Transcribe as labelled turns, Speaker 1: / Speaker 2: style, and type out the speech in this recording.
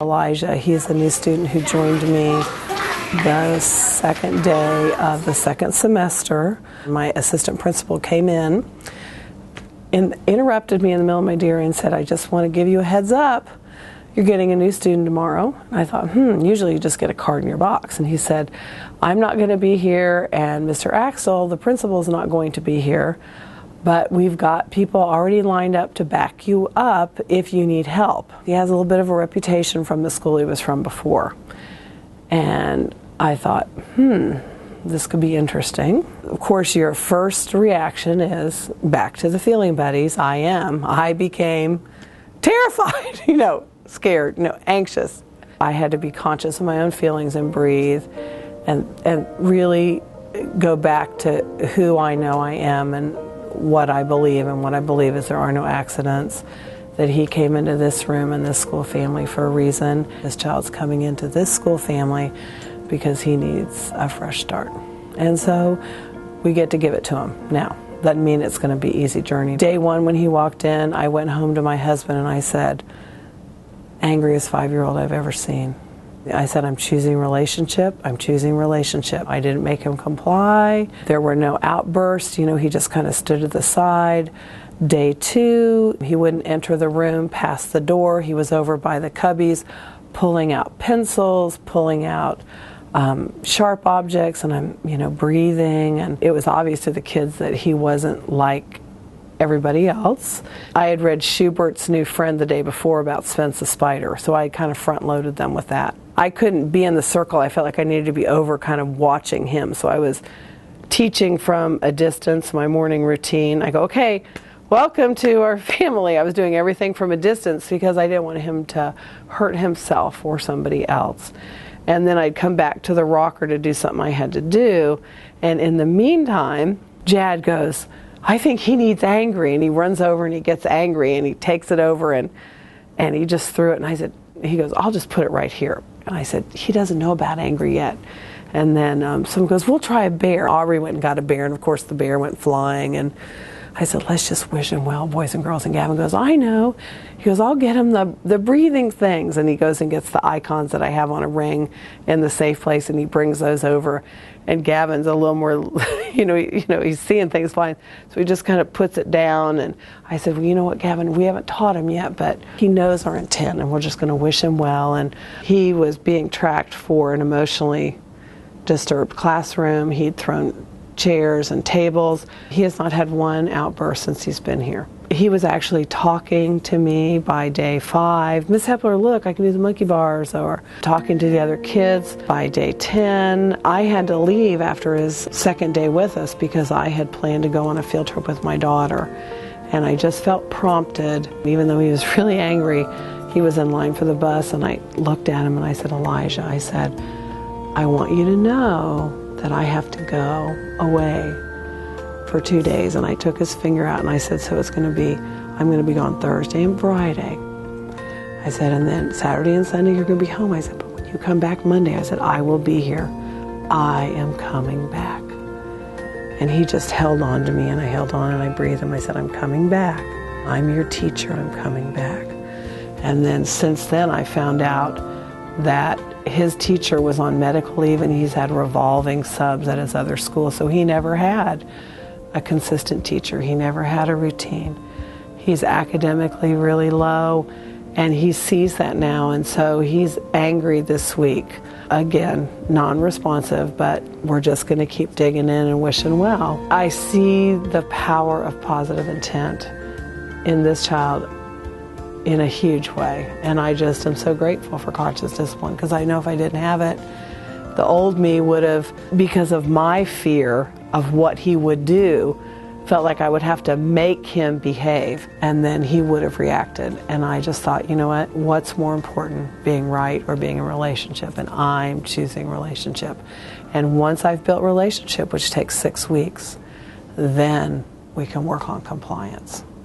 Speaker 1: Elijah, he's a new student who joined me the second day of the second semester. My assistant principal came in and interrupted me in the middle of my diary and said, "I just want to give you a heads up. You're getting a new student tomorrow." And I thought, usually you just get a card in your box. And he said, "I'm not going to be here, and Mr. Axel, the principal, is not going to be here. But we've got people already lined up to back you up if you need help." He has a little bit of a reputation from the school he was from before. And I thought, this could be interesting. Of course, your first reaction is back to the feeling buddies. I became terrified, scared, anxious. I had to be conscious of my own feelings and breathe and really go back to who I know I am and what I believe, and what I believe is there are no accidents, that he came into this room and this school family for a reason. This child's coming into this school family because he needs a fresh start. And so we get to give it to him now. Doesn't mean it's going to be an easy journey. Day one when he walked in, I went home to my husband and I said, "Angriest 5-year-old I've ever seen." I said, "I'm choosing relationship. I'm choosing relationship." I didn't make him comply. There were no outbursts. He just kind of stood to the side. Day two, he wouldn't enter the room past the door. He was over by the cubbies, pulling out pencils, pulling out sharp objects, and I'm, breathing. And it was obvious to the kids that he wasn't like everybody else. I had read Schubert's New Friend the day before about Spence the Spider, so I kind of front-loaded them with that. I couldn't be in the circle. I felt like I needed to be over kind of watching him, so I was teaching from a distance, my morning routine. I go, "Okay, welcome to our family." I was doing everything from a distance because I didn't want him to hurt himself or somebody else. And then I'd come back to the rocker to do something I had to do, and in the meantime, Jad goes, "I think he needs angry," and he runs over and he gets angry and he takes it over and he just threw it, and he goes, "I'll just put it right here." And I said, "He doesn't know about angry yet." And then someone goes, "We'll try a bear." Aubrey went and got a bear, and of course the bear went flying, and I said, "Let's just wish him well, boys and girls." And Gavin goes, "I know." He goes, "I'll get him the breathing things." And he goes and gets the icons that I have on a ring in the safe place, and he brings those over. And Gavin's a little more, he's seeing things flying. So he just kind of puts it down. And I said, "Well, you know what, Gavin, we haven't taught him yet, but he knows our intent, and we're just going to wish him well." And he was being tracked for an emotionally disturbed classroom. He'd thrown chairs and tables. He has not had one outburst since he's been here. He was actually talking to me by day 5. "Miss Hepler, look, I can do the monkey bars," or talking to the other kids. By day 10, I had to leave after his second day with us because I had planned to go on a field trip with my daughter. And I just felt prompted, even though he was really angry. He was in line for the bus, and I looked at him and I said, "Elijah," I said, "I want you to know that I have to go away for 2 days." And I took his finger out and I said, I'm going to be gone Thursday and Friday. I said, "And then Saturday and Sunday you're going to be home." I said, "But when you come back Monday," I said, "I will be here. I am coming back." And he just held on to me, and I held on and I breathed him. I said, "I'm coming back. I'm your teacher. I'm coming back." And then since then I found out that his teacher was on medical leave, and he's had revolving subs at his other school, so he never had a consistent teacher. He never had a routine. He's academically really low, and he sees that now, and so he's angry this week. Again, non-responsive, but we're just going to keep digging in and wishing well. I see the power of positive intent in this child in a huge way, and I just am so grateful for conscious discipline, because I know if I didn't have it, the old me would have, because of my fear of what he would do, felt like I would have to make him behave, and then he would have reacted. And I just thought, you know what, what's more important, being right or being in a relationship? And I'm choosing relationship. And once I've built relationship, which takes 6 weeks, then we can work on compliance.